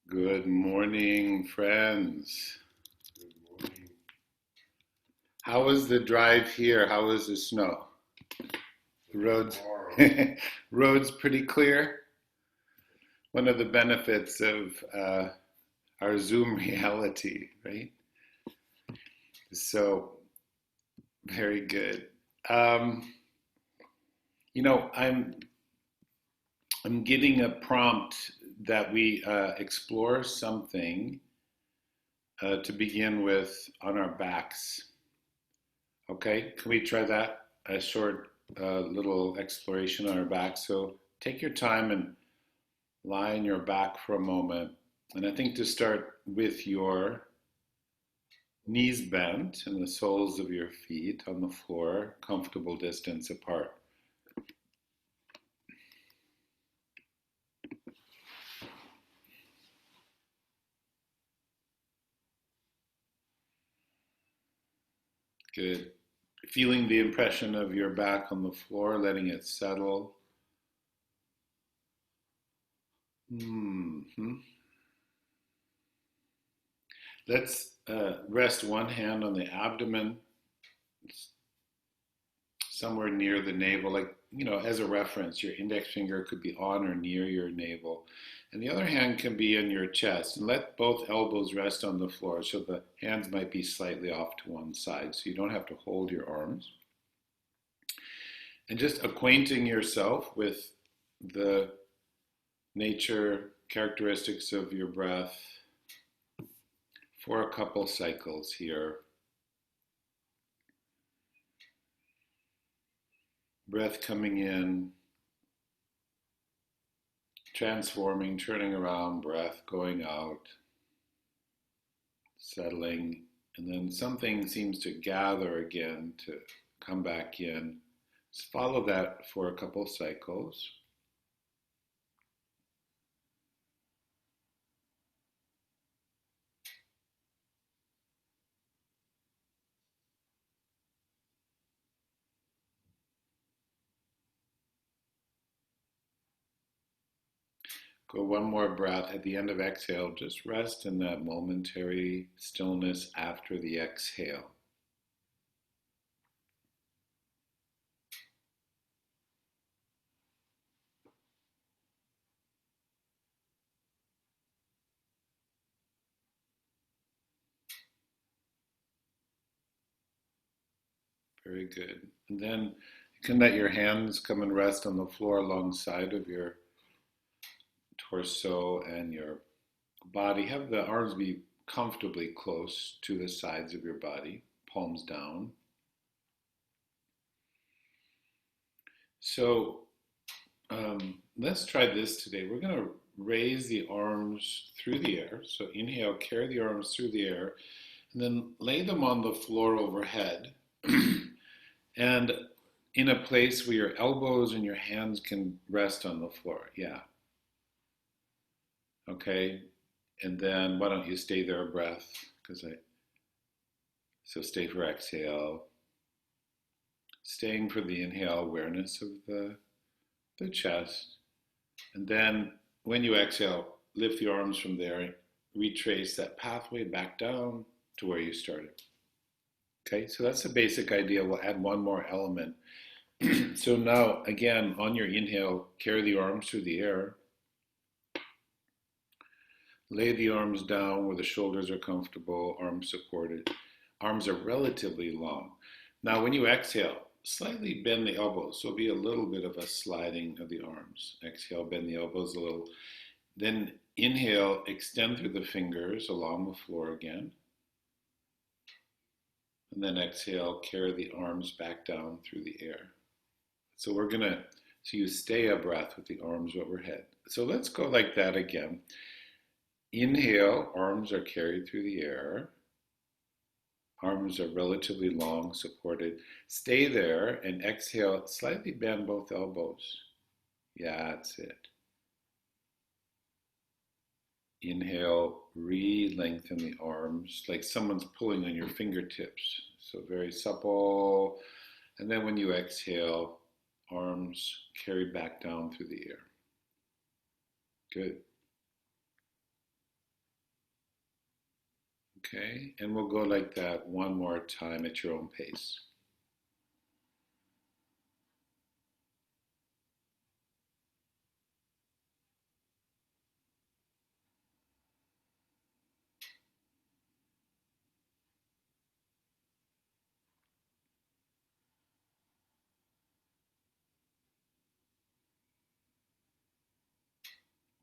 Good morning, friends. Good morning. How was the drive here? How was the snow? The roads, Horrible. roads pretty clear. One of the benefits of our Zoom reality, right? So very good. Um, I'm getting a prompt that we explore something to begin with on our backs. Okay, can we try that? A short little exploration on our back. So take your time and lie on your back for a moment. And I think to start with your knees bent and the soles of your feet on the floor, comfortable distance apart. Good. Feeling the impression of your back on the floor, letting it settle. Mm-hmm. Let's rest one hand on the abdomen, somewhere near the navel, like, as a reference, your index finger could be on or near your navel. And the other hand can be in your chest. And let both elbows rest on the floor so the hands might be slightly off to one side so you don't have to hold your arms. And just acquainting yourself with the nature, characteristics of your breath for a couple cycles here. Breath coming in, transforming, turning around, breath going out, settling, and then something seems to gather again to come back in. Just follow that for a couple cycles. Go one more breath. At the end of exhale, just rest in that momentary stillness after the exhale. Very good. And then you can let your hands come and rest on the floor alongside of your torso and your body. Have the arms be comfortably close to the sides of your body, palms down. So let's try this today. We're going to raise the arms through the air. So inhale, carry the arms through the air, and then lay them on the floor overhead. And in a place where your elbows and your hands can rest on the floor. Yeah. Okay. And then why don't you stay there a breath? So stay for exhale. Staying for the inhale, awareness of the chest. And then when you exhale, lift the arms from there, retrace that pathway back down to where you started. Okay, so that's the basic idea. We'll add one more element. So now, again, on your inhale, carry the arms through the air. Lay the arms down where the shoulders are comfortable, arms supported. Arms are relatively long. Now, when you exhale, slightly bend the elbows. So it'll be a little bit of a sliding of the arms. Exhale, bend the elbows a little. Then inhale, extend through the fingers along the floor again. And then exhale, carry the arms back down through the air. So you stay a breath with the arms overhead. So let's go like that again. Inhale, arms are carried through the air. Arms are relatively long, supported. Stay there and exhale, slightly bend both elbows. Yeah, that's it. Inhale, re-lengthen the arms like someone's pulling on your fingertips. So very supple. And then when you exhale, arms carried back down through the air. Good. Okay, and we'll go like that one more time at your own pace.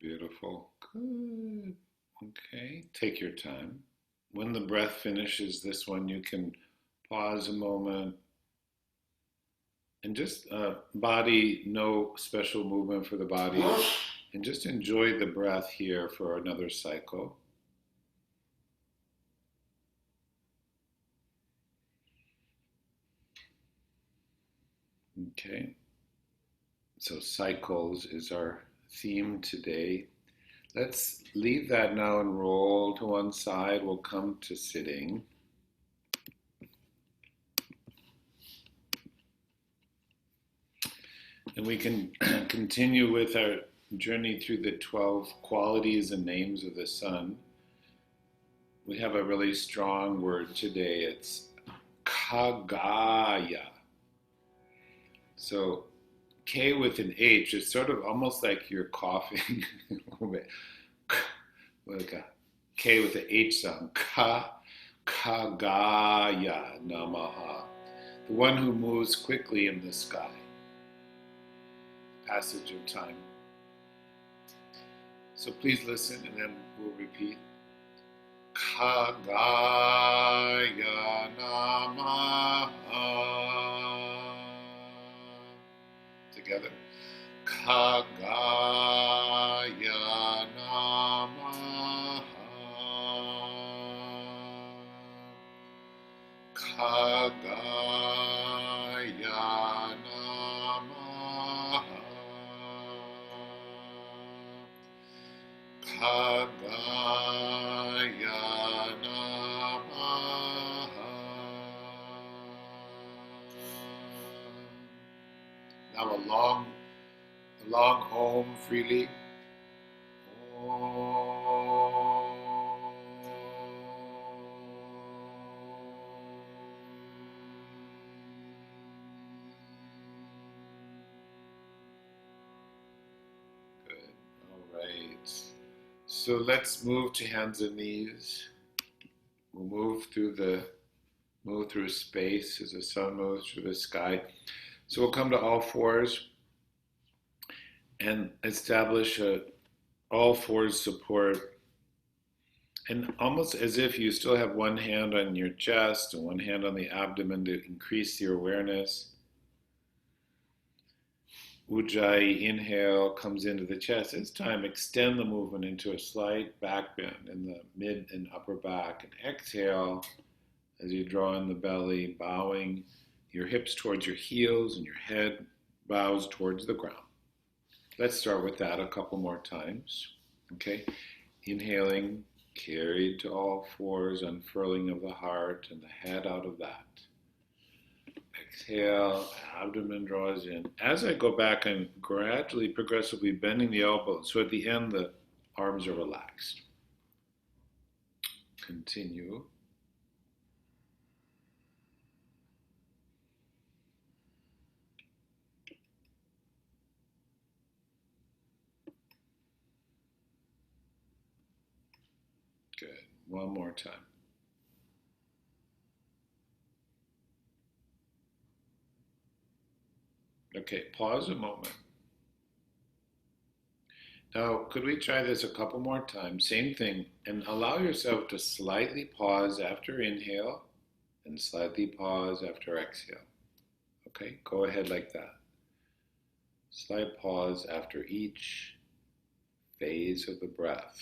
Beautiful. Good. Okay, take your time. When the breath finishes this one, you can pause a moment and just body, no special movement for the body, and just enjoy the breath here for another cycle. Okay, so cycles is our theme today. Let's leave that now and roll to one side. We'll come to sitting. And we can continue with our journey through the 12 qualities and names of the sun. We have a really strong word today. It's khaga. So K with an H is sort of almost like you're coughing a little bit. Like a K with the H sound. Kagaya namaha. The one who moves quickly in the sky. Passage of time. So please listen and then we'll repeat. Kagaya namaha. Together. Kagaya namah. Kagaya namah. Kagaya namah. Now a long home freely. Good. All right. So let's move to hands and knees. We'll move through space as the sun moves through the sky. So we'll come to all fours and establish a all fours support, and almost as if you still have one hand on your chest and one hand on the abdomen to increase your awareness. Ujjayi, inhale, comes into the chest. This time, extend the movement into a slight back bend in the mid and upper back. And exhale as you draw in the belly, bowing your hips towards your heels and your head bows towards the ground. Let's start with that a couple more times. Okay, inhaling, carried to all fours, unfurling of the heart and the head out of that. Exhale, abdomen draws in. As I go back, I'm gradually, progressively bending the elbows, so at the end the arms are relaxed. Continue. Good. One more time. Okay, pause a moment. Now, could we try this a couple more times? Same thing, and allow yourself to slightly pause after inhale and slightly pause after exhale. Okay, go ahead like that. Slight pause after each phase of the breath.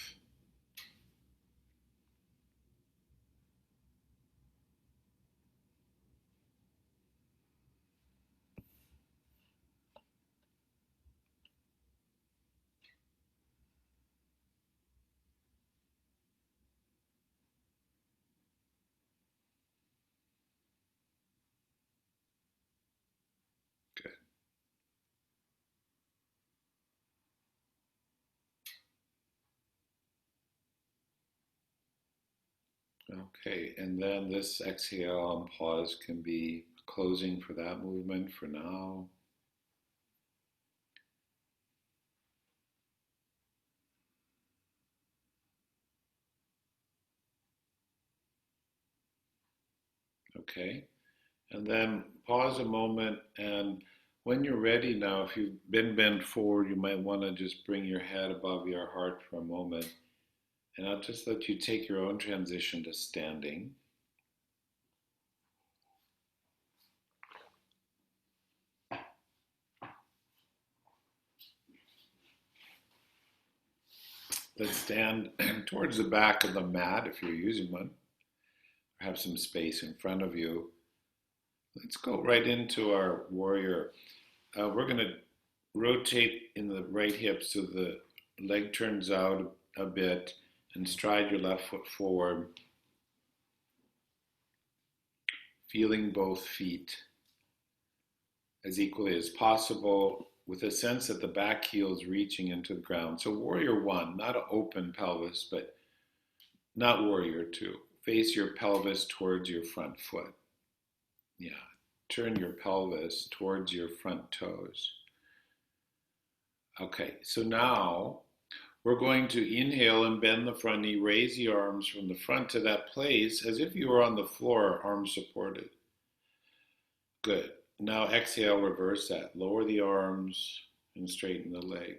Good. Okay, and then this exhale and pause can be closing for that movement for now. Okay, and then pause a moment, and when you're ready now, if you've been bent forward, you might want to just bring your head above your heart for a moment, and I'll just let you take your own transition to standing. Let's stand towards the back of the mat if you're using one, or have some space in front of you. Let's go right into our warrior. We're going to rotate in the right hip so the leg turns out a bit and stride your left foot forward, feeling both feet as equally as possible with a sense that the back heel is reaching into the ground. So warrior one, not an open pelvis, but not warrior two. Face your pelvis towards your front foot. Yeah, turn your pelvis towards your front toes. Okay, so now we're going to inhale and bend the front knee, raise the arms from the front to that place as if you were on the floor, arms supported. Good. Now exhale, reverse that. Lower the arms and straighten the leg.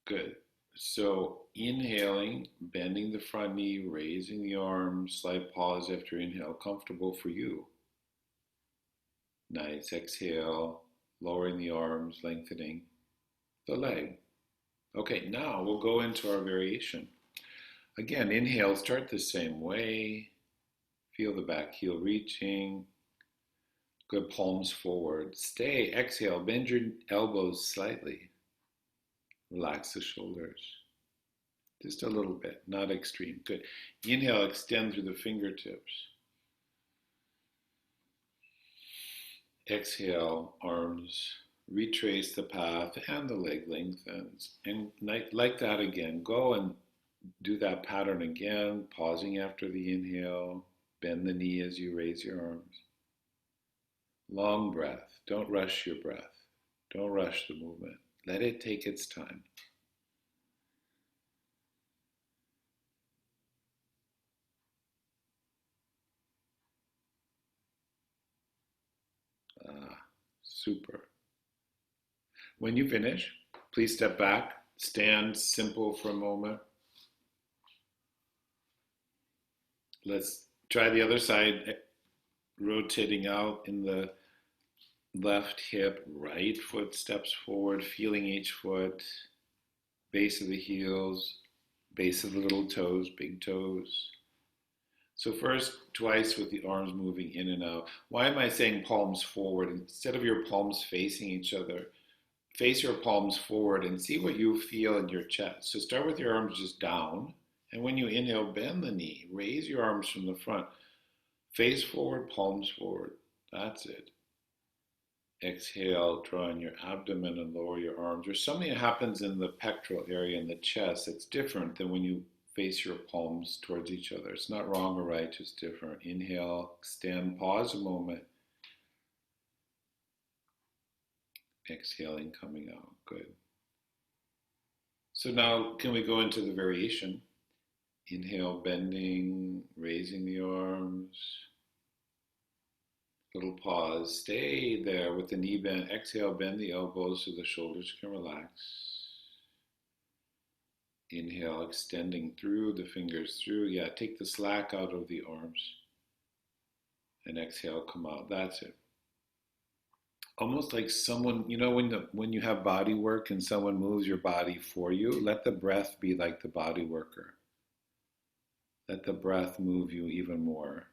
Good. So inhaling, bending the front knee, raising the arms, slight pause after inhale, comfortable for you. Nice. Exhale, lowering the arms, lengthening the leg. Okay, now we'll go into our variation. Again, inhale, start the same way. Feel the back heel reaching. Good, palms forward. Stay, exhale, bend your elbows slightly. Relax the shoulders. Just a little bit, not extreme. Good. Inhale, extend through the fingertips. Exhale, arms, retrace the path, and the leg lengthens. And like that again, go and do that pattern again, pausing after the inhale. Bend the knee as you raise your arms. Long breath. Don't rush your breath. Don't rush the movement. Let it take its time. Super. When you finish, please step back, stand simple for a moment. Let's try the other side, rotating out in the left hip, right foot steps forward, feeling each foot, base of the heels, base of the little toes, big toes. So first, twice with the arms moving in and out. Why am I saying palms forward? Instead of your palms facing each other, face your palms forward and see what you feel in your chest. So start with your arms just down. And when you inhale, bend the knee. Raise your arms from the front. Face forward, palms forward. That's it. Exhale, draw in your abdomen and lower your arms. There's something that happens in the pectoral area in the chest that's different than when you face your palms towards each other. It's not wrong or right, just different. Inhale, extend, pause a moment. Exhaling, coming out. Good. So now can we go into the variation? Inhale, bending, raising the arms. Little pause. Stay there with the knee bent. Exhale, bend the elbows so the shoulders can relax. Inhale, extending through the fingers through. Yeah, take the slack out of the arms. And exhale, come out. That's it. Almost like someone, you know, when you have body work and someone moves your body for you, let the breath be like the body worker. Let the breath move you even more.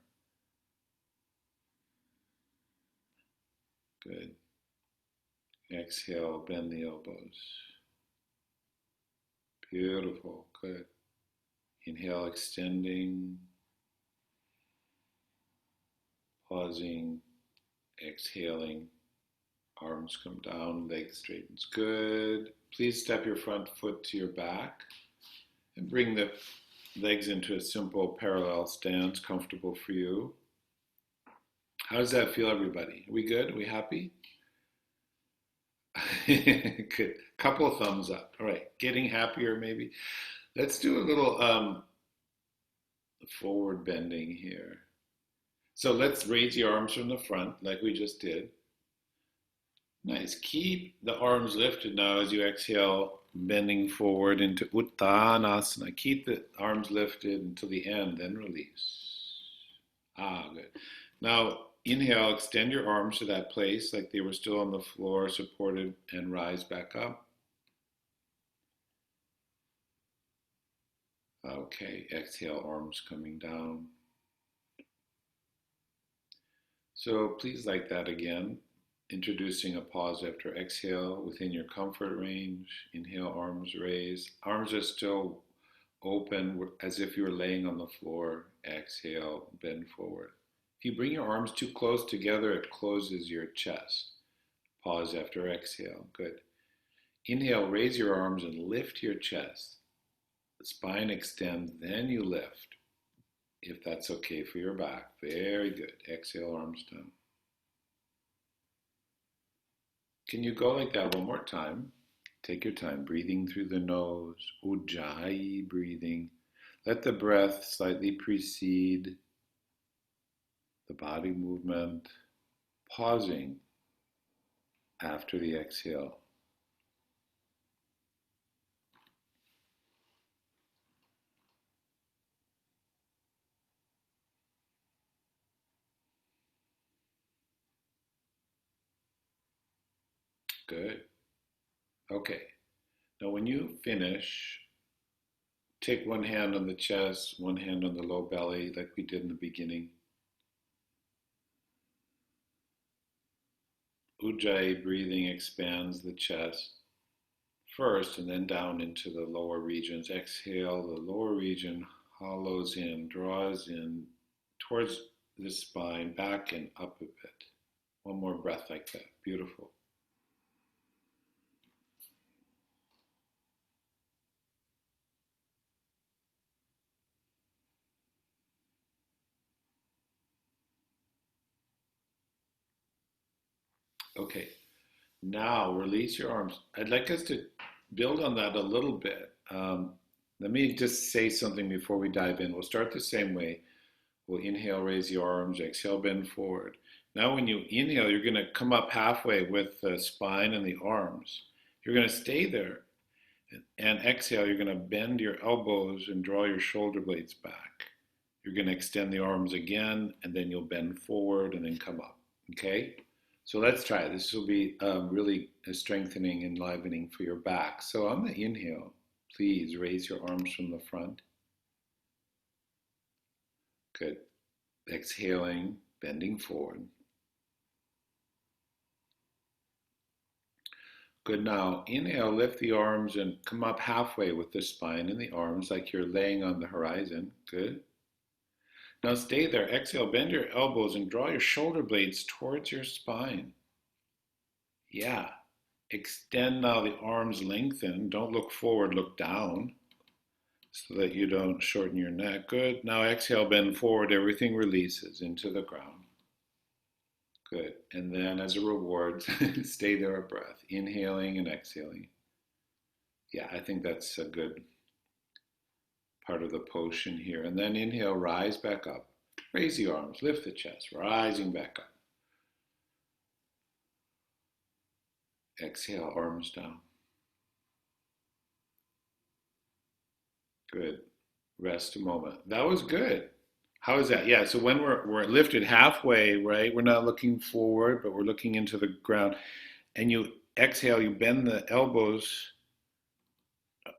Good. Exhale, bend the elbows. Beautiful. Good. Inhale, extending. Pausing. Exhaling. Arms come down, legs straightens. Good. Please step your front foot to your back and bring the Legs into a simple parallel stance, comfortable for you. How does that feel, everybody? Are we good? Are we happy? Good. Couple thumbs up. All right. Getting happier, maybe. Let's do a little forward bending here. So let's raise your arms from the front like we just did. Nice. Keep the arms lifted now as you exhale, bending forward into Uttanasana. Keep the arms lifted until the end, then release. Good. Now, inhale, extend your arms to that place like they were still on the floor, supported, and rise back up. Okay, exhale, arms coming down. So please, like that again, introducing a pause after exhale within your comfort range. Inhale, arms raised. Arms are still open as if you were laying on the floor. Exhale, bend forward. If you bring your arms too close together, it closes your chest. Pause after exhale. Good. Inhale, raise your arms and lift your chest. The spine extends, then you lift. If that's okay for your back. Very good. Exhale, arms down. Can you go like that one more time? Take your time, breathing through the nose. Ujjayi breathing. Let the breath slightly precede the body movement. Pausing after the exhale. Good. Okay. Now when you finish, take one hand on the chest, one hand on the low belly like we did in the beginning. Ujjayi breathing expands the chest first and then down into the lower regions. Exhale, the lower region hollows in, draws in towards the spine, back and up a bit. One more breath like that. Beautiful. Okay, now release your arms. I'd like us to build on that a little bit. Let me just say something before we dive in. We'll start the same way. We'll inhale, raise your arms, exhale, bend forward. Now when you inhale, you're going to come up halfway with the spine and the arms. You're going to stay there. And exhale, you're going to bend your elbows and draw your shoulder blades back. You're going to extend the arms again, and then you'll bend forward and then come up. Okay? So let's try it. This will be really strengthening, enlivening for your back. So on the inhale, please raise your arms from the front. Good. Exhaling, bending forward. Good. Now, inhale, lift the arms and come up halfway with the spine and the arms like you're laying on the horizon. Good. Now stay there. Exhale, bend your elbows and draw your shoulder blades towards your spine. Yeah. Extend now, the arms lengthen. Don't look forward, look down so that you don't shorten your neck. Good. Now exhale, bend forward. Everything releases into the ground. Good. And then as a reward, stay there a breath, inhaling and exhaling. Yeah, I think that's a good part of the potion here. And then inhale, rise back up. Raise the arms, lift the chest, rising back up. Exhale, arms down. Good. Rest a moment. That was good. How is that? Yeah, so when we're lifted halfway, right, we're not looking forward, but we're looking into the ground. And you exhale, you bend the elbows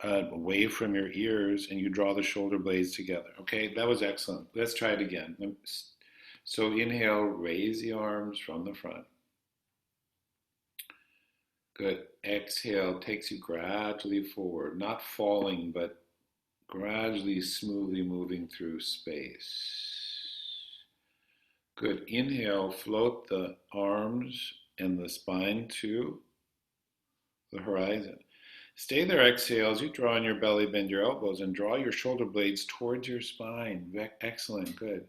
away from your ears, and you draw the shoulder blades together. Okay, that was excellent. Let's try it again. So inhale, raise the arms from the front. Good. Exhale takes you gradually forward, not falling, but gradually, smoothly moving through space. Good. Inhale, float the arms and the spine to the horizon. Stay there, exhale. As you draw in your belly, bend your elbows and draw your shoulder blades towards your spine. Excellent, good.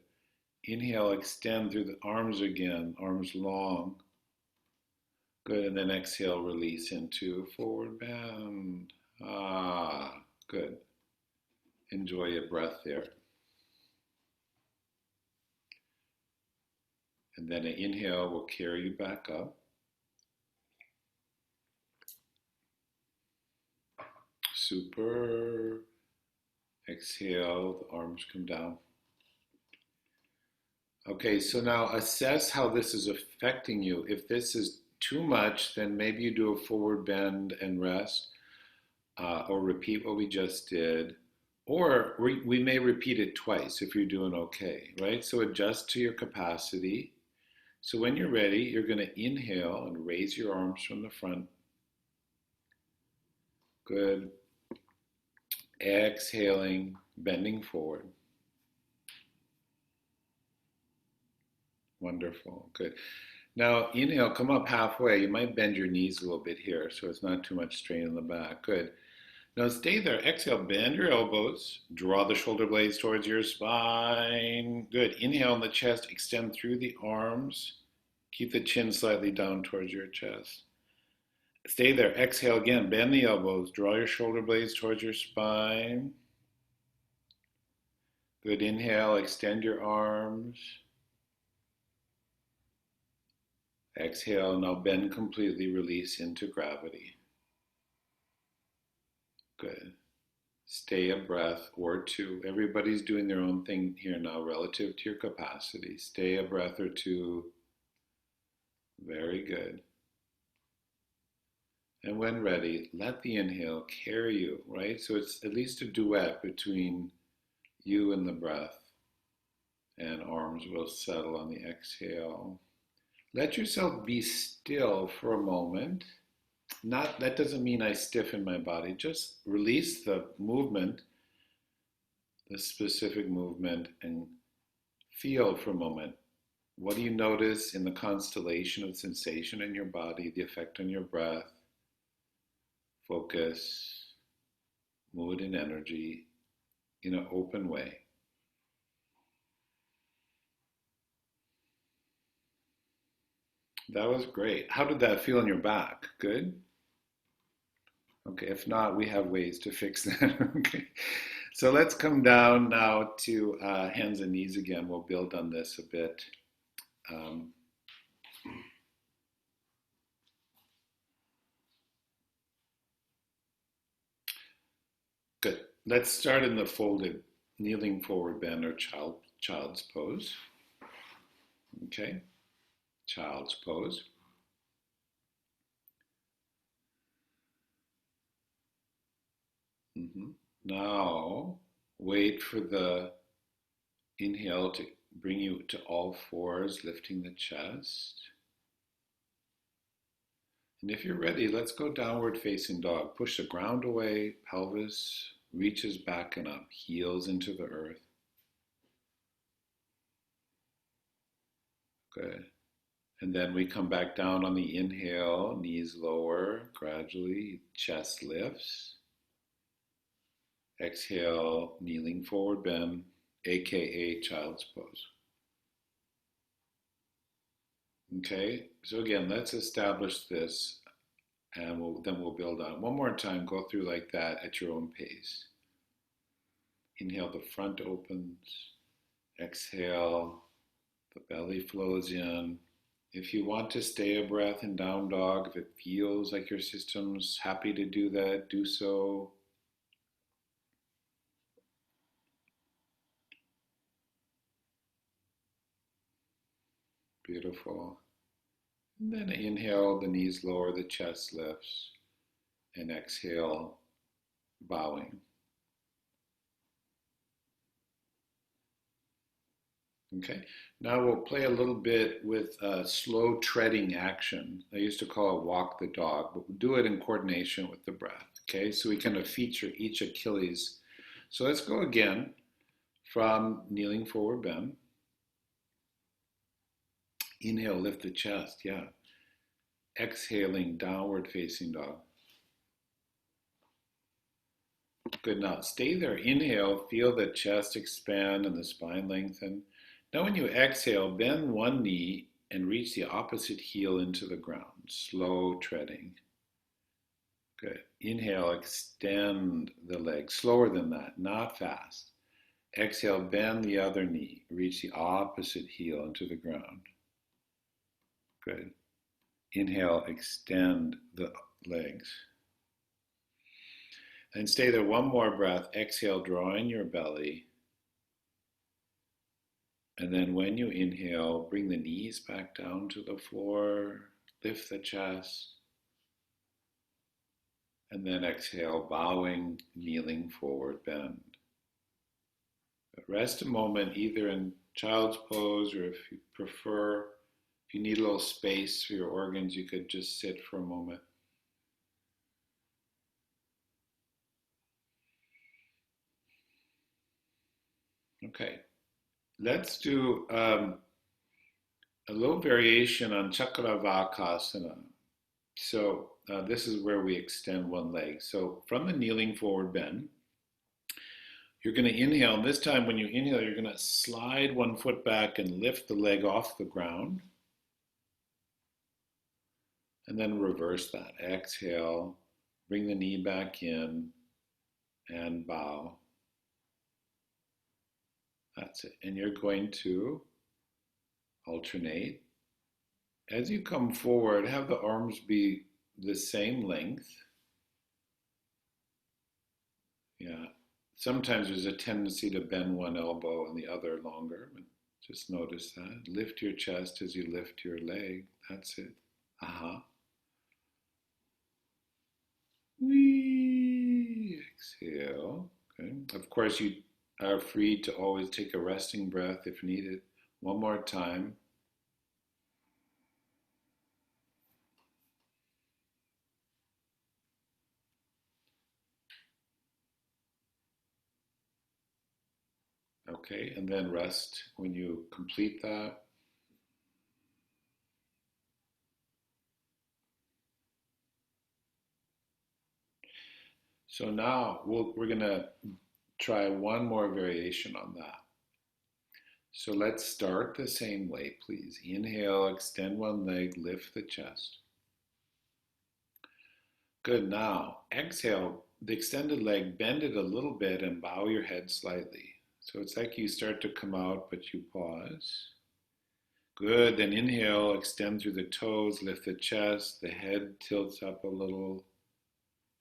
Inhale, extend through the arms again, arms long. Good, and then exhale, release into forward bend. Good. Enjoy your breath there. And then an inhale will carry you back up. Super. Exhale, the arms come down. Okay, so now assess how this is affecting you. If this is too much, then maybe you do a forward bend and rest, or repeat what we just did. Or we may repeat it twice if you're doing okay, right? So adjust to your capacity. So when you're ready, you're going to inhale and raise your arms from the front. Good. Exhaling, bending forward. Wonderful. Good. Now, inhale, come up halfway. You might bend your knees a little bit here so it's not too much strain in the back. Good. Now stay there. Exhale, bend your elbows. Draw the shoulder blades towards your spine. Good. Inhale in the chest, extend through the arms. Keep the chin slightly down towards your chest. Stay there. Exhale again. Bend the elbows. Draw your shoulder blades towards your spine. Good. Inhale, extend your arms. Exhale, now bend completely, release into gravity. Good. Stay a breath or two. Everybody's doing their own thing here now relative to your capacity. Stay a breath or two. Very good. And when ready, let the inhale carry you, right? So it's at least a duet between you and the breath. And arms will settle on the exhale. Let yourself be still for a moment. That doesn't mean I stiffen my body. Just release the movement, the specific movement, and feel for a moment. What do you notice in the constellation of sensation in your body, the effect on your breath, focus, mood, and energy in an open way? That was great. How did that feel in your back? Good? Okay, if not, we have ways to fix that. Okay. So let's come down now to hands and knees again. We'll build on this a bit. Good. Let's start in the folded kneeling forward bend or child's pose. Okay. Child's pose. Now, wait for the inhale to bring you to all fours, lifting the chest. And if you're ready, let's go downward facing dog. Push the ground away, pelvis reaches back and up, heels into the earth. Good. And then we come back down on the inhale, knees lower, gradually, chest lifts. Exhale, kneeling forward bend, aka child's pose. Okay, so again, let's establish this and then we'll build on it. One more time, go through like that at your own pace. Inhale, the front opens. Exhale, the belly flows in. If you want to stay a breath in down dog, if it feels like your system's happy to do that, do so. Beautiful. And then inhale, the knees lower, the chest lifts. And exhale, bowing. Okay, now we'll play a little bit with slow treading action. I used to call it walk the dog, but we'll do it in coordination with the breath. Okay, so we kind of feature each Achilles. So let's go again from kneeling forward bend. Inhale, lift the chest, yeah. Exhaling, downward facing dog. Good. Now stay there. Inhale, feel the chest expand and the spine lengthen. Now when you exhale, bend one knee and reach the opposite heel into the ground. Slow treading. Good. Inhale, extend the leg. Slower than that, not fast. Exhale, bend the other knee. Reach the opposite heel into the ground. Good. Inhale, extend the legs. And stay there one more breath. Exhale, draw in your belly. And then when you inhale, bring the knees back down to the floor. Lift the chest. And then exhale, bowing, kneeling forward, bend. Rest a moment, either in child's pose, or if you prefer, if you need a little space for your organs, you could just sit for a moment. Okay, let's do a little variation on Chakravakasana. So this is where we extend one leg. So from the kneeling forward bend, you're going to inhale. And this time when you inhale, you're going to slide one foot back and lift the leg off the ground. And then reverse that. Exhale, bring the knee back in and bow. That's it. And you're going to alternate. As you come forward, have the arms be the same length. Yeah. Sometimes there's a tendency to bend one elbow and the other longer. But just notice that. Lift your chest as you lift your leg. That's it. Aha. Exhale. Okay. Of course, you are free to always take a resting breath if needed. One more time. Okay, and then rest when you complete that. So now we're going to try one more variation on that. So let's start the same way, please. Inhale, extend one leg, lift the chest. Good. Now exhale, the extended leg, bend it a little bit and bow your head slightly. So it's like you start to come out, but you pause. Good. Then inhale, extend through the toes, lift the chest, the head tilts up a little.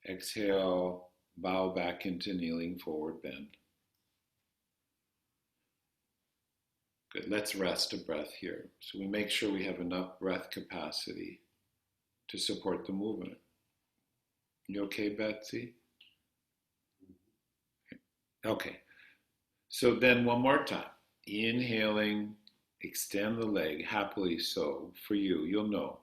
Exhale, bow back into kneeling forward bend. Good. Let's rest a breath here. So we make sure we have enough breath capacity to support the movement. You okay, Betsy? Okay. So then one more time. Inhaling, extend the leg, happily so. For you, you'll know.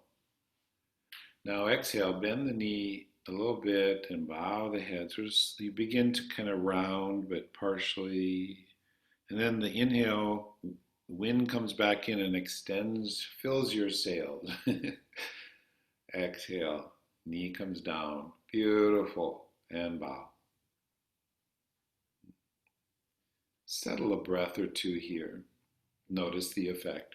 Now exhale, bend the knee a little bit and bow the head. So you begin to kind of round, but partially. And then the inhale, wind comes back in and extends, fills your sails. Exhale, knee comes down. Beautiful. And bow. Settle a breath or two here. Notice the effect.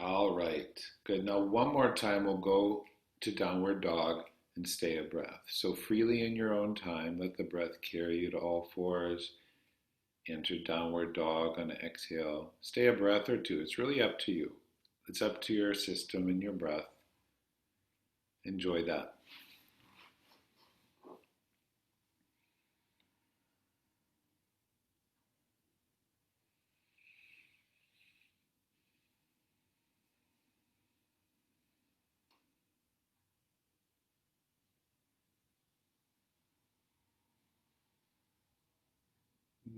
All right. Good. Now one more time we'll go to downward dog and stay a breath. So freely in your own time, let the breath carry you to all fours. Enter downward dog on an exhale. Stay a breath or two. It's really up to you. It's up to your system and your breath. Enjoy that.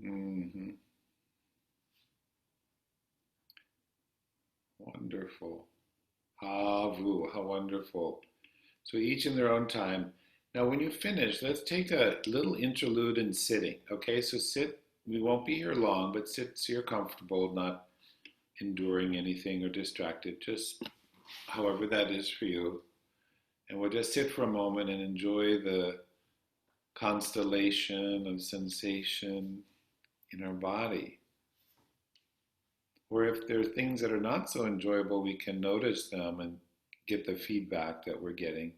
Mm-hmm. Wonderful. Havu, how wonderful. So each in their own time. Now when you finish, let's take a little interlude in sitting. Okay, so sit. We won't be here long, but sit so you're comfortable, not enduring anything or distracted. Just however that is for you. And we'll just sit for a moment and enjoy the constellation of sensation in our body. Or if there are things that are not so enjoyable, we can notice them and get the feedback that we're getting.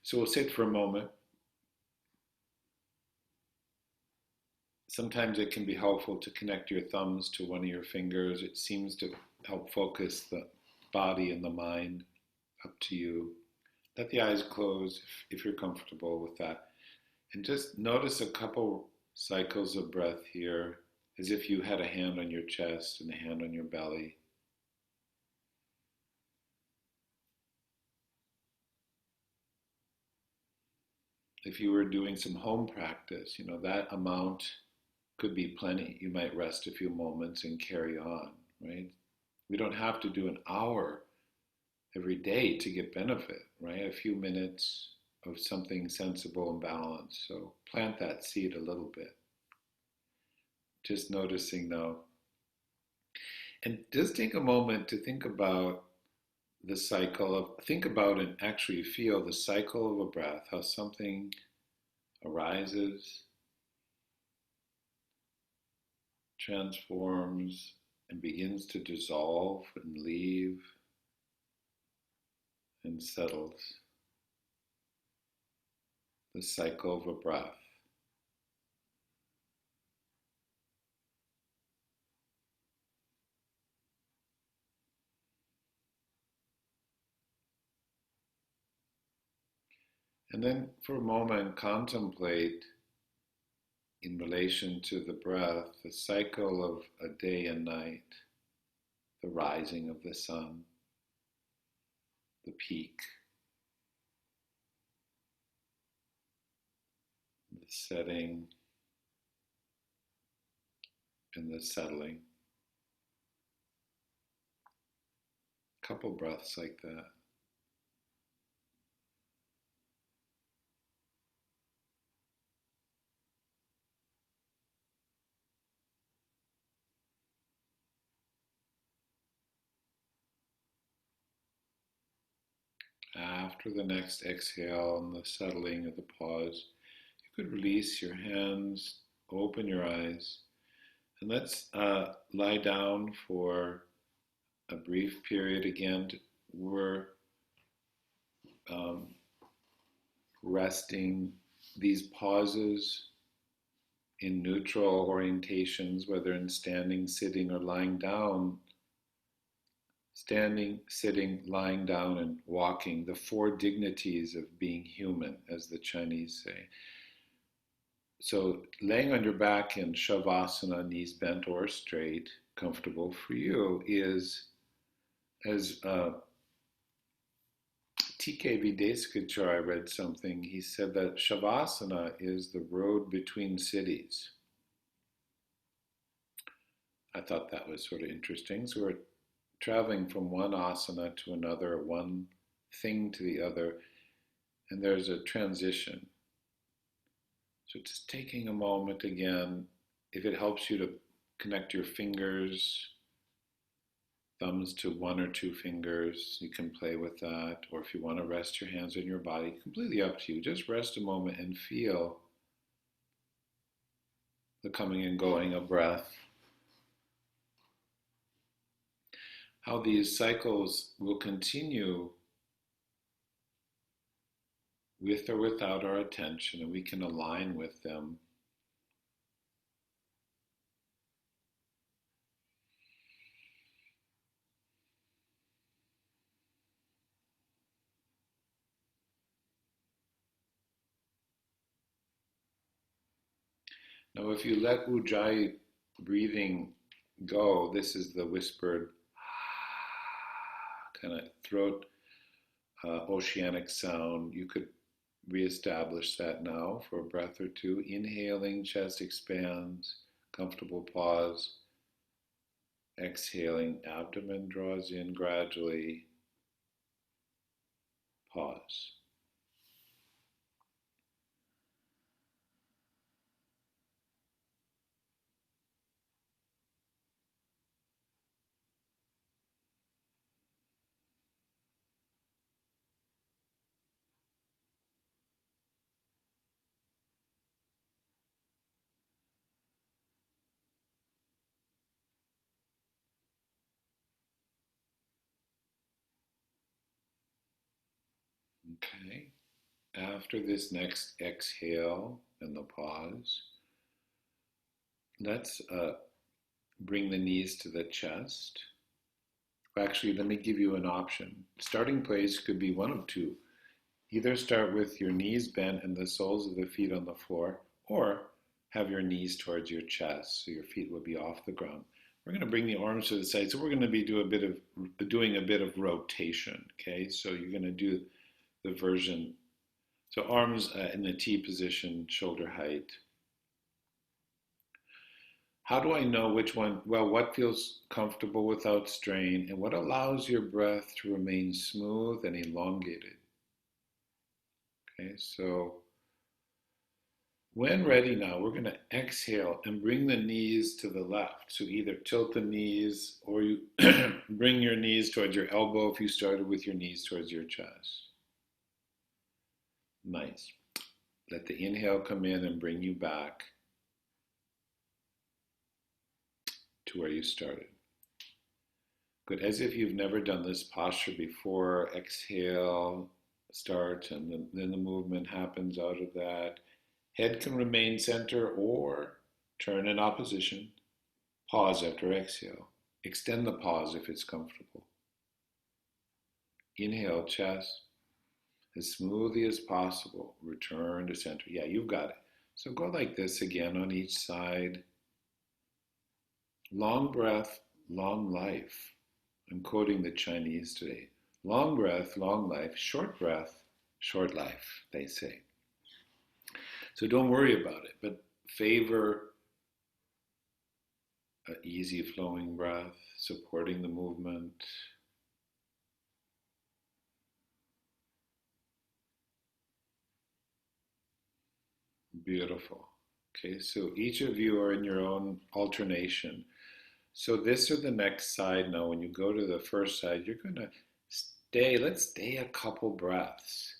So we'll sit for a moment. Sometimes it can be helpful to connect your thumbs to one of your fingers. It seems to help focus the body and the mind. Up to you. Let the eyes close if you're comfortable with that. And just notice a couple cycles of breath here, as if you had a hand on your chest and a hand on your belly. If you were doing some home practice, that amount could be plenty. You might rest a few moments and carry on, right? We don't have to do an hour every day to get benefit, right? A few minutes of something sensible and balanced. So plant that seed a little bit. Just noticing now. And just take a moment to think about the cycle of, think about and actually feel the cycle of a breath, how something arises, transforms, and begins to dissolve and leave and settles. The cycle of a breath. And then for a moment, contemplate in relation to the breath, the cycle of a day and night, the rising of the sun, the peak, the setting, and the settling. A couple breaths like that. After the next exhale and the settling of the pause, you could release your hands, open your eyes, and let's lie down for a brief period again. We're resting these pauses in neutral orientations, whether in standing, sitting, or lying down. Standing, sitting, lying down, and walking, the four dignities of being human, as the Chinese say. So laying on your back in Shavasana, knees bent or straight, comfortable for you, is, as T.K. Videskachar, I read something, he said that Shavasana is the road between cities. I thought that was sort of interesting. So we're traveling from one asana to another, one thing to the other, and there's a transition. So just taking a moment again, if it helps you to connect your fingers, thumbs to one or two fingers, you can play with that. Or if you want to rest your hands on your body, completely up to you. Just rest a moment and feel the coming and going of breath. How these cycles will continue with or without our attention, and we can align with them. Now, if you let Ujjayi breathing go, this is the whispered kind of throat oceanic sound. You could reestablish that now for a breath or two. Inhaling, chest expands, comfortable pause. Exhaling, abdomen draws in gradually. Pause. after this next exhale and the pause, let's bring the knees to the chest. Actually, let me give you an option. Starting place could be one of two. Either start with your knees bent and the soles of the feet on the floor, or have your knees towards your chest so your feet will be off the ground. We're going to bring the arms to the side, so we're going to be doing a bit of rotation. Okay, so you're going to do the version. So arms in the T position, shoulder height. How do I know which one? Well, what feels comfortable without strain, and what allows your breath to remain smooth and elongated? Okay, so when ready now, we're going to exhale and bring the knees to the left. So either tilt the knees or you bring your knees towards your elbow if you started with your knees towards your chest. Nice. Let the inhale come in and bring you back to where you started. Good. As if you've never done this posture before, exhale, start, and then the movement happens out of that. Head can remain center or turn in opposition. Pause after exhale. Extend the pause if it's comfortable. Inhale, chest. As smoothly as possible. Return to center. Yeah, you've got it. So go like this again on each side. Long breath, long life. I'm quoting the Chinese today. Long breath, long life. Short breath, short life, they say. So don't worry about it, but favor an easy flowing breath, supporting the movement. Beautiful. Okay, so each of you are in your own alternation. So this or the next side now, when you go to the first side, you're going to let's stay a couple breaths.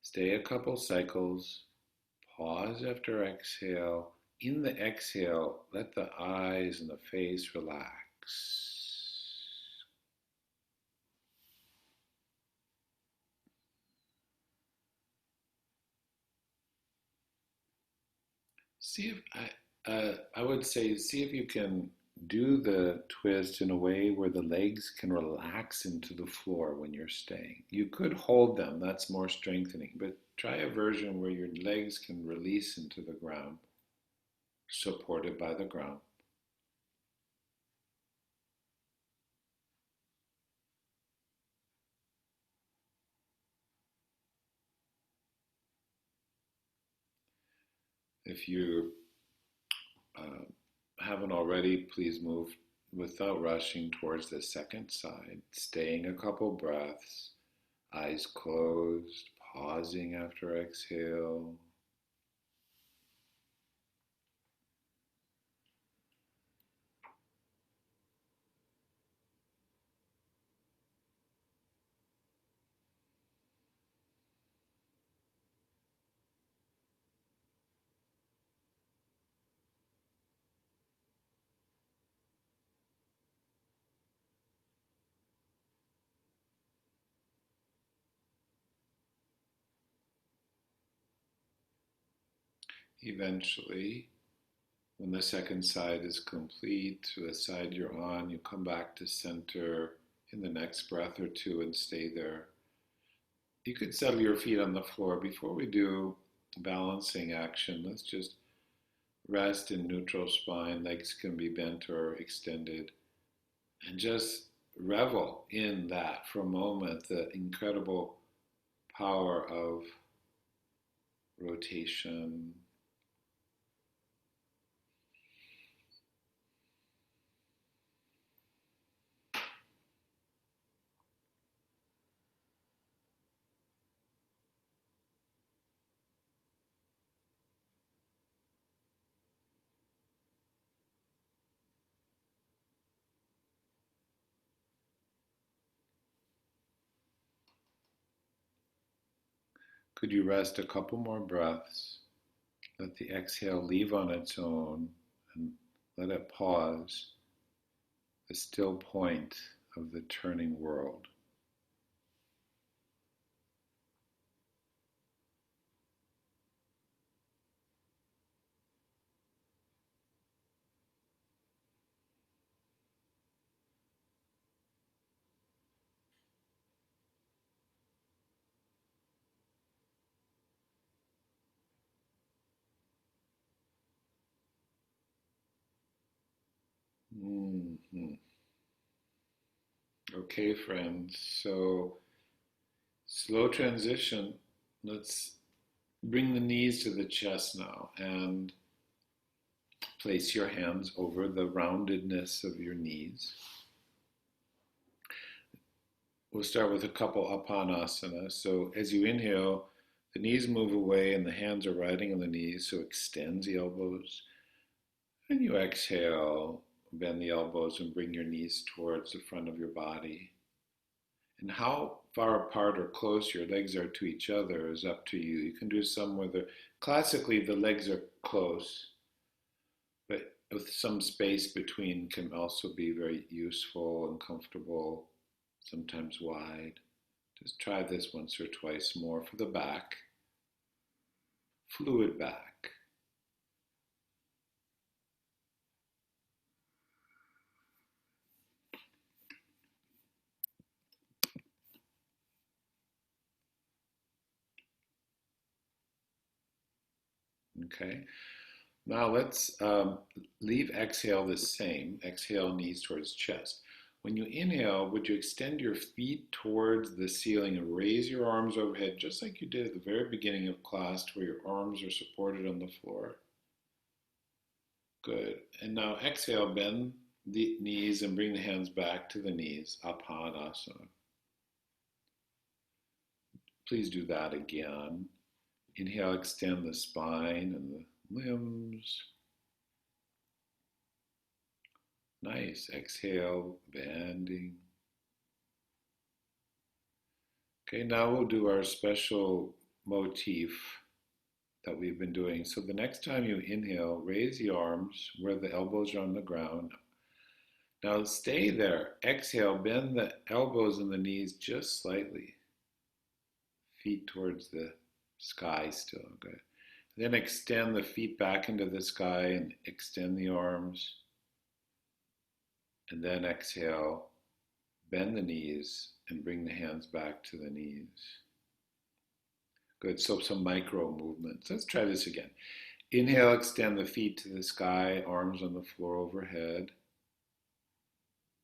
Stay a couple cycles. Pause after exhale. In the exhale, let the eyes and the face relax. See if I would say, see if you can do the twist in a way where the legs can relax into the floor when you're staying. You could hold them, that's more strengthening, but try a version where your legs can release into the ground, supported by the ground. If you haven't already, please move without rushing towards the second side, staying a couple breaths, eyes closed, pausing after exhale. Eventually, when the second side is complete, to the side you're on, you come back to center in the next breath or two and stay there. You could settle your feet on the floor. Before we do balancing action, let's just rest in neutral spine. Legs can be bent or extended. And just revel in that for a moment, the incredible power of rotation. Could you rest a couple more breaths? Let the exhale leave on its own and let it pause, the still point of the turning world. Okay, friends. So, slow transition. Let's bring the knees to the chest now and place your hands over the roundedness of your knees. We'll start with a couple Apanasana. So as you inhale, the knees move away and the hands are riding on the knees, so extend the elbows. And you exhale, bend the elbows and bring your knees towards the front of your body. And how far apart or close your legs are to each other is up to you. You can do some where classically the legs are close, but with some space between can also be very useful and comfortable, sometimes wide. Just try this once or twice more for the back. Fluid back. Okay. Now let's leave exhale the same. Exhale, knees towards chest. When you inhale, would you extend your feet towards the ceiling and raise your arms overhead just like you did at the very beginning of class, where your arms are supported on the floor? Good. And now exhale, bend the knees and bring the hands back to the knees, Apanasana. Please do that again. Inhale, extend the spine and the limbs. Nice. Exhale, bending. Okay, now we'll do our special motif that we've been doing. So the next time you inhale, raise the arms where the elbows are on the ground. Now stay there. Exhale, bend the elbows and the knees just slightly. Feet towards the sky still. Good. Then extend the feet back into the sky and extend the arms. And then exhale, bend the knees and bring the hands back to the knees. Good, so some micro movements. Let's try this again. Inhale, extend the feet to the sky, arms on the floor overhead.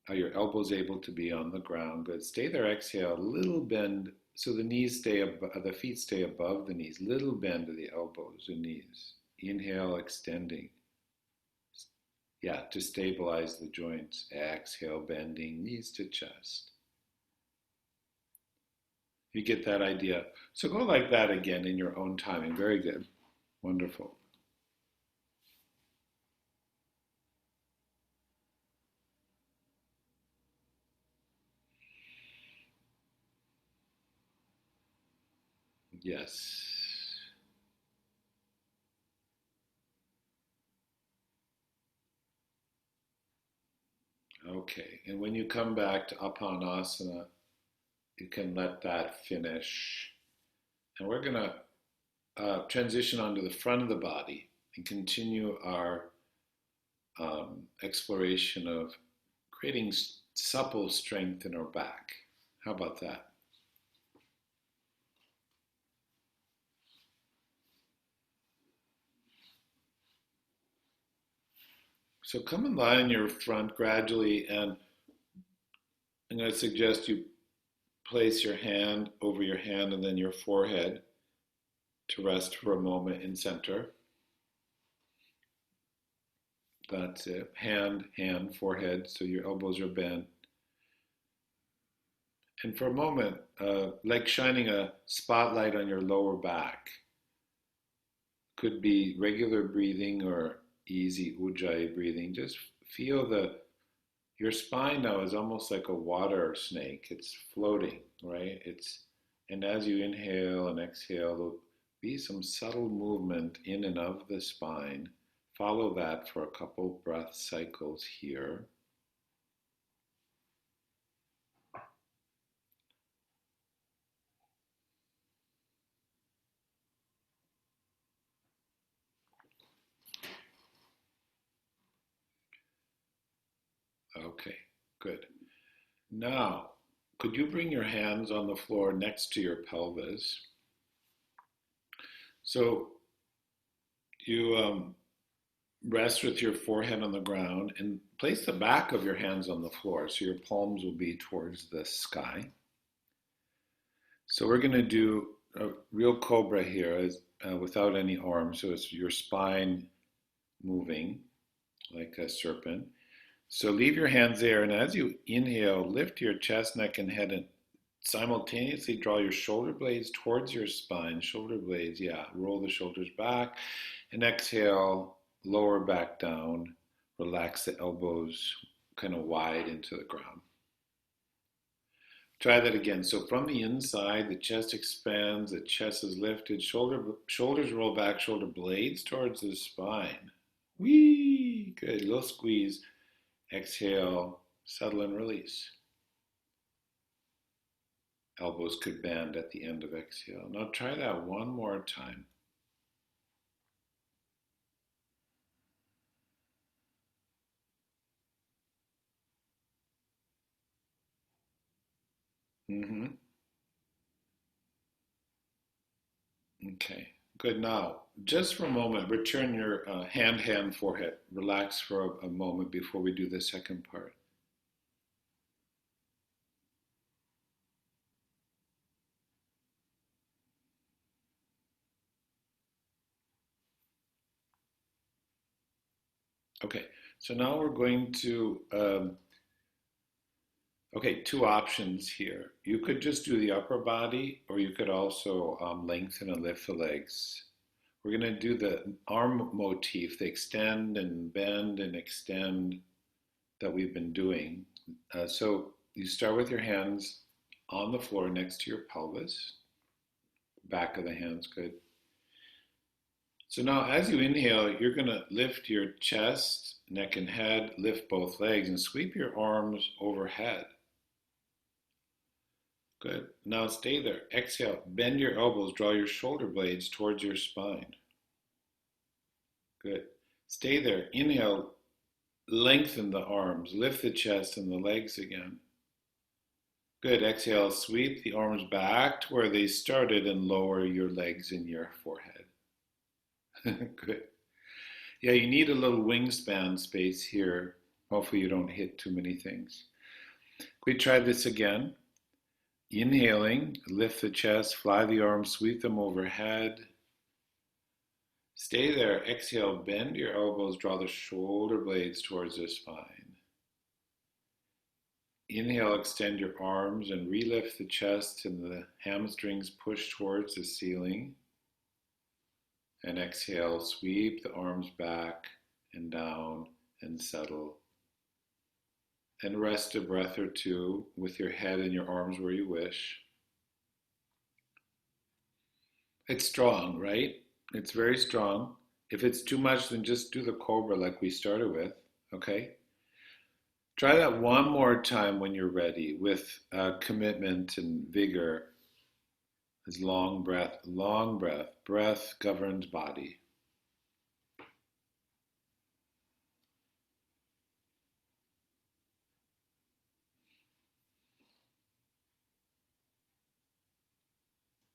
Are your elbows able to be on the ground? Good. Stay there, exhale, little bend, so the knees stay above, the feet stay above the knees. Little bend to the elbows and knees. Inhale, extending. Yeah, to stabilize the joints. Exhale, bending, knees to chest. You get that idea. So go like that again in your own timing. Very good. Wonderful. Yes. Okay. And when you come back to Apanasana, you can let that finish. And we're going to transition onto the front of the body and continue our exploration of creating supple strength in our back. How about that? So come and lie on your front gradually, and I'm going to suggest you place your hand over your hand and then your forehead to rest for a moment in center. That's it. Hand, forehead, so your elbows are bent. And for a moment, like shining a spotlight on your lower back. Could be regular breathing or easy ujjayi breathing. Just feel your spine now is almost like a water snake. It's floating, right? And as you inhale and exhale, there'll be some subtle movement in and of the spine. Follow that for a couple breath cycles here. Okay, good. Now, could you bring your hands on the floor next to your pelvis? So you Rest with your forehead on the ground and place the back of your hands on the floor so your palms will be towards the sky. So we're going to do a real cobra here without any arms. So it's your spine moving like a serpent. So leave your hands there, and as you inhale, lift your chest, neck, and head, and simultaneously draw your shoulder blades towards your spine. Shoulder blades, yeah. Roll the shoulders back, and exhale, lower back down. Relax the elbows kind of wide into the ground. Try that again. So from the inside, the chest expands, the chest is lifted, shoulders roll back, shoulder blades towards the spine. Whee! Good. Little squeeze. Exhale, settle and release. Elbows could bend at the end of exhale. Now try that one more time. Mm-hmm. Okay, good. Now, just for a moment, return your hand, forehead. Relax for a moment before we do the second part. Okay, so now we're going to, okay, two options here. You could just do the upper body, or you could also lengthen and lift the legs. We're going to do the arm motif, the extend and bend and extend that we've been doing. So you start with your hands on the floor next to your pelvis, back of the hands, good. So now as you inhale, you're going to lift your chest, neck and head, lift both legs and sweep your arms overhead. Good. Now stay there. Exhale, bend your elbows, draw your shoulder blades towards your spine. Good. Stay there. Inhale, lengthen the arms, lift the chest and the legs again. Good. Exhale, sweep the arms back to where they started and lower your legs and your forehead. Good. Yeah, you need a little wingspan space here. Hopefully you don't hit too many things. We try this again. Inhaling, lift the chest, fly the arms, sweep them overhead. Stay there. Exhale, bend your elbows, draw the shoulder blades towards the spine. Inhale, extend your arms and relift the chest and the hamstrings push towards the ceiling. And exhale, sweep the arms back and down and settle. And rest a breath or two with your head and your arms where you wish. It's strong, right? It's very strong. If it's too much, then just do the cobra like we started with, okay? Try that one more time when you're ready with commitment and vigor. As long breath, long breath. Breath governs body.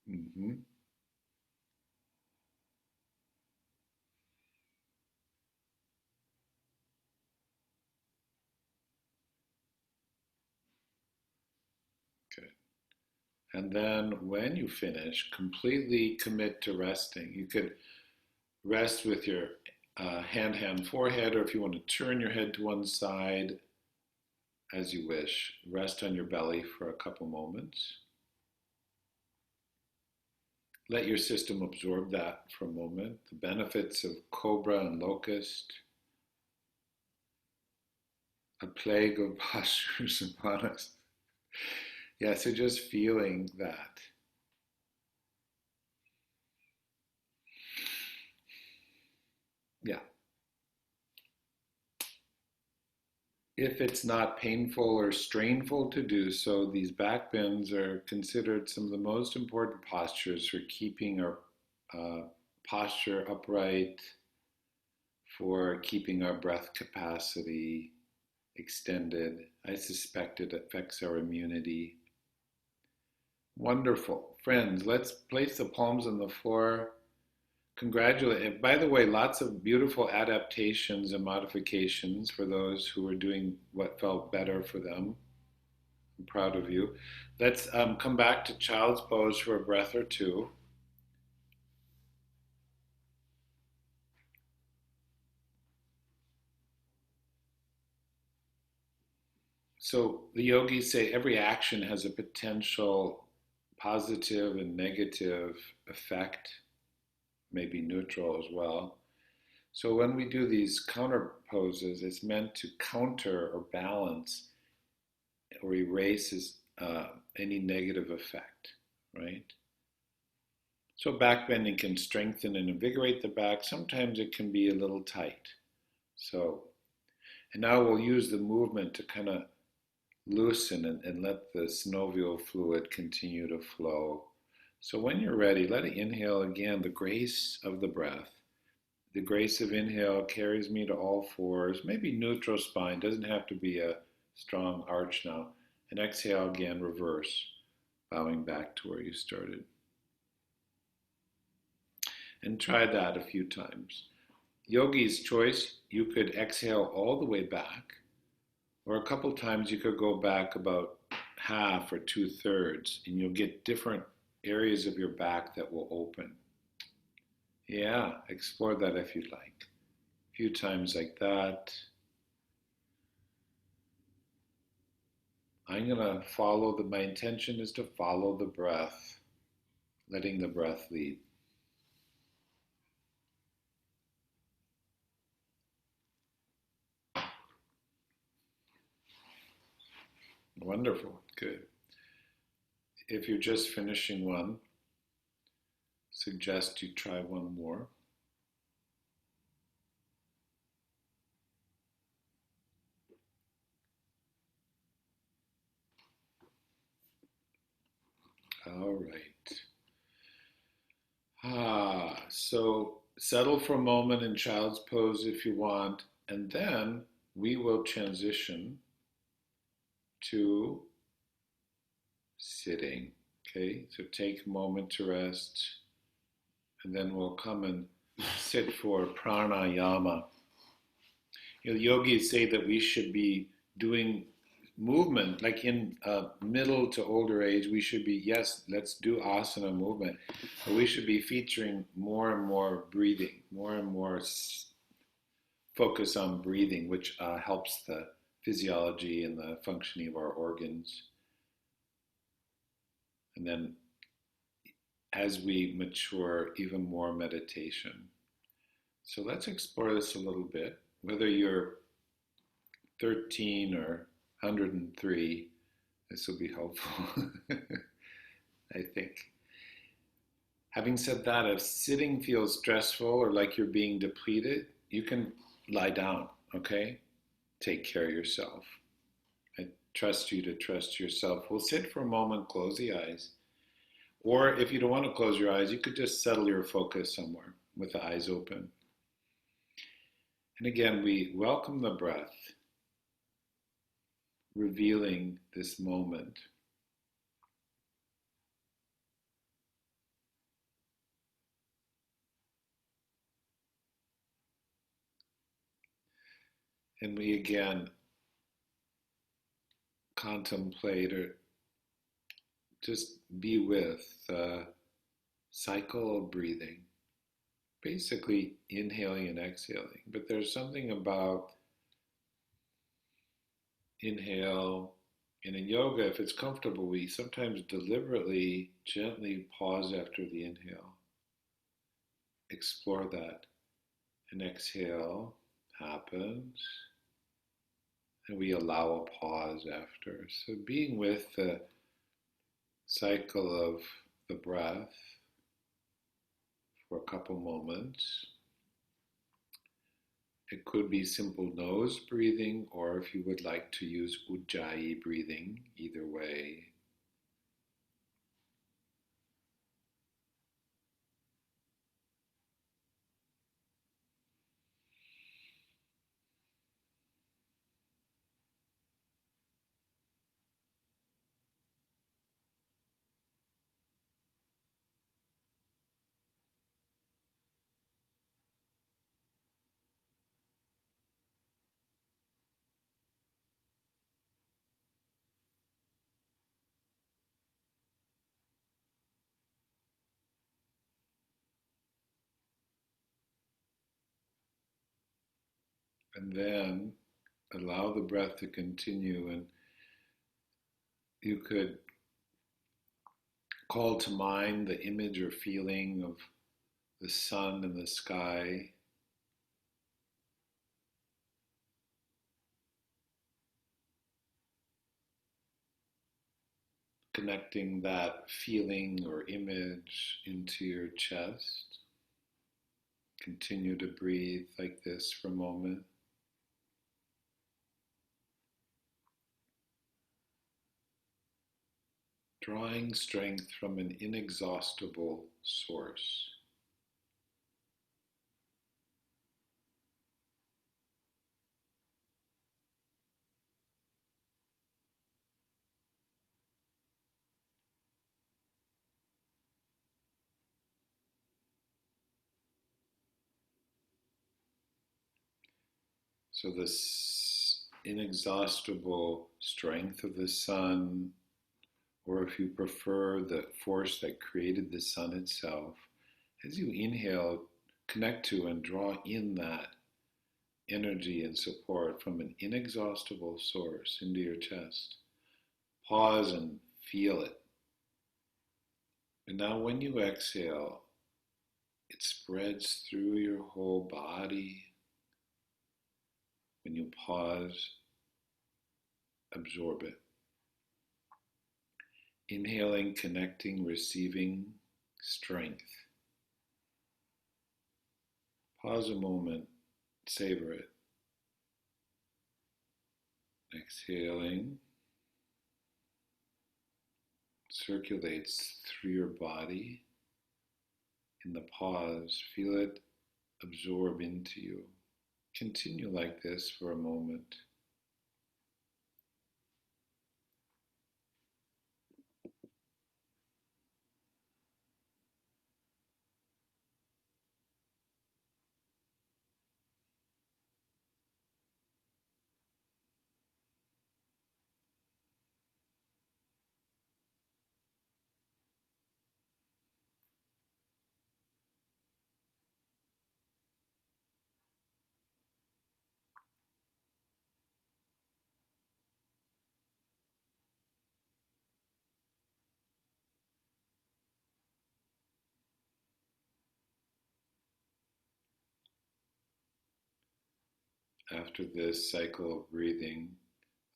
Mm-hmm. Good. And then when you finish, completely commit to resting. You could rest with your hand, forehead, or if you want to turn your head to one side, as you wish. Rest on your belly for a couple moments. Let your system absorb that for a moment. The benefits of cobra and locust, a plague of postures upon us. Yeah, so just feeling that. Yeah. If it's not painful or strainful to do so, these back bends are considered some of the most important postures for keeping our posture upright, for keeping our breath capacity extended. I suspect it affects our immunity. Wonderful. Friends, let's place the palms on the floor. Congratulate. And by the way, lots of beautiful adaptations and modifications for those who are doing what felt better for them. I'm proud of you. Let's come back to child's pose for a breath or two. So the yogis say every action has a potential positive and negative effect, maybe neutral as well. So when we do these counter poses, it's meant to counter or balance or erases any negative effect, right? So back bending can strengthen and invigorate the back. Sometimes it can be a little tight. So, and now we'll use the movement to kind of loosen and let the synovial fluid continue to flow. So when you're ready, let it inhale again, the grace of the breath. The grace of inhale carries me to all fours, maybe neutral spine, doesn't have to be a strong arch now. And exhale again, reverse, bowing back to where you started. And try that a few times. Yogi's choice, you could exhale all the way back, or a couple times you could go back about half or 2/3, and you'll get different areas of your back that will open. Yeah, explore that if you'd like. A few times like that. I'm going to follow my intention is to follow the breath, letting the breath lead. Wonderful, good. If you're just finishing one, suggest you try one more. All right. So settle for a moment in child's pose if you want, and then we will transition to sitting. Okay, so take a moment to rest, and then we'll come and sit for pranayama. You know, yogis say that we should be doing movement, like in middle to older age, we should be, yes, let's do asana movement, but we should be featuring more and more breathing, more and more focus on breathing, which helps the physiology and the functioning of our organs. And then as we mature, even more meditation. So let's explore this a little bit. Whether you're 13 or 103, this will be helpful, I think. Having said that, if sitting feels stressful or like you're being depleted, you can lie down, okay? Take care of yourself. I trust you to trust yourself. We'll sit for a moment, close the eyes. Or if you don't want to close your eyes, you could just settle your focus somewhere with the eyes open. And again, we welcome the breath, revealing this moment. And we again contemplate or just be with the cycle of breathing, basically inhaling and exhaling. But there's something about inhale, and in yoga, if it's comfortable, we sometimes deliberately, gently pause after the inhale. Explore that. And exhale happens, and we allow a pause after. So being with the cycle of the breath for a couple moments. It could be simple nose breathing, or if you would like to use ujjayi breathing, either way. And then allow the breath to continue, and you could call to mind the image or feeling of the sun in the sky, connecting that feeling or image into your chest. Continue to breathe like this for a moment. Drawing strength from an inexhaustible source. So this inexhaustible strength of the sun, or if you prefer, the force that created the sun itself, as you inhale, connect to and draw in that energy and support from an inexhaustible source into your chest. Pause and feel it. And now when you exhale, it spreads through your whole body. When you pause, absorb it. Inhaling, connecting, receiving strength. Pause a moment, savor it. Exhaling circulates through your body. In the pause, feel it absorb into you. Continue like this for a moment. After this cycle of breathing,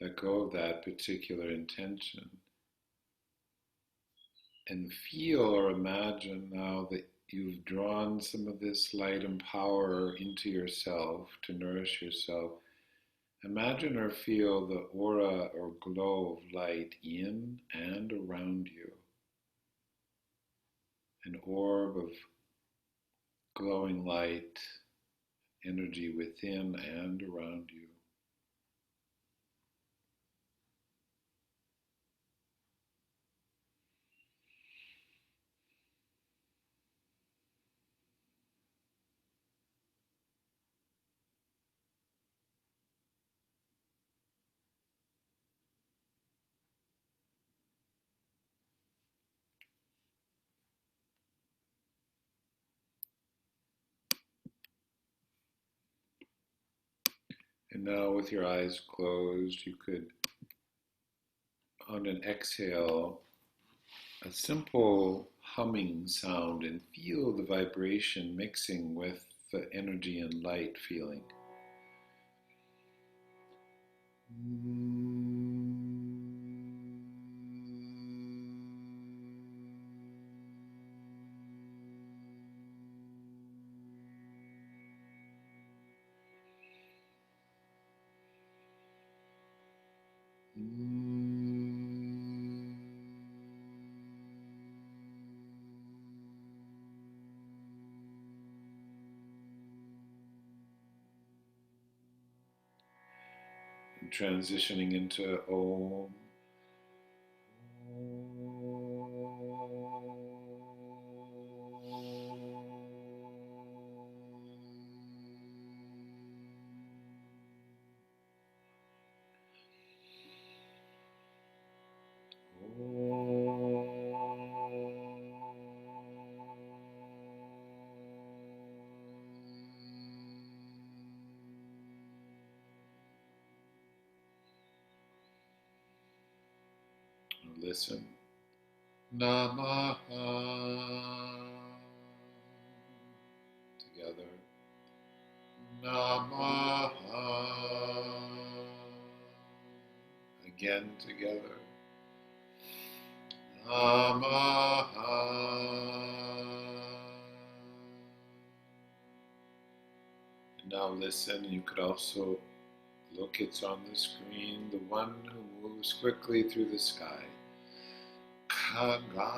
let go of that particular intention and feel or imagine now that you've drawn some of this light and power into yourself to nourish yourself. Imagine or feel the aura or glow of light in and around you. An orb of glowing light, energy within and around you. And now with your eyes closed, you could, on an exhale, a simple humming sound, and feel the vibration mixing with the energy and light feeling. Transitioning into Om. listen. Namah. Together. Namah. Again together. Namah. Now listen, you could also look, it's on the screen, the one who moves quickly through the sky. Khaga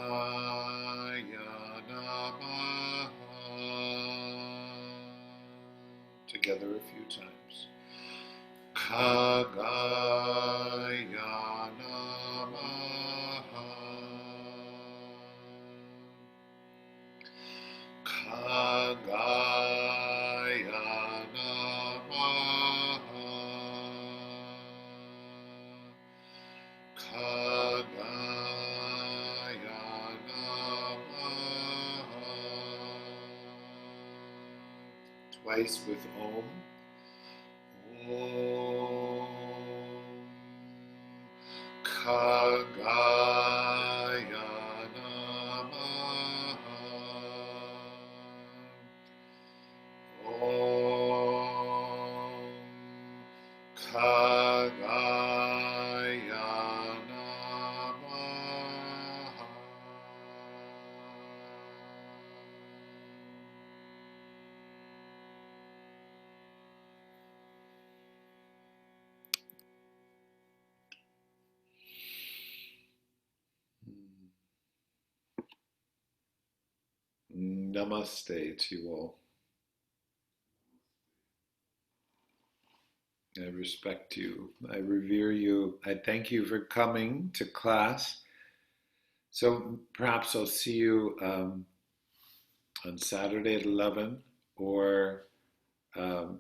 namah. Together a few times. Khaga namah. Khaga namah. Khaga namah. Twice with Om. Om. Khagaya namah. Om. Khagaya namah. Namaste to you all. I respect you. I revere you. I thank you for coming to class. So perhaps I'll see you on Saturday at 11 or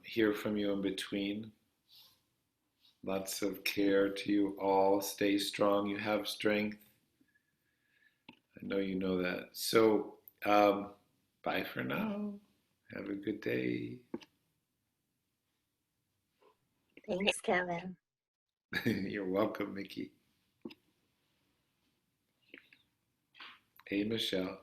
hear from you in between. Lots of care to you all. Stay strong. You have strength. I know you know that. So bye for now. Have a good day. Thanks, Kevin. You're welcome, Mickey. Hey, Michelle.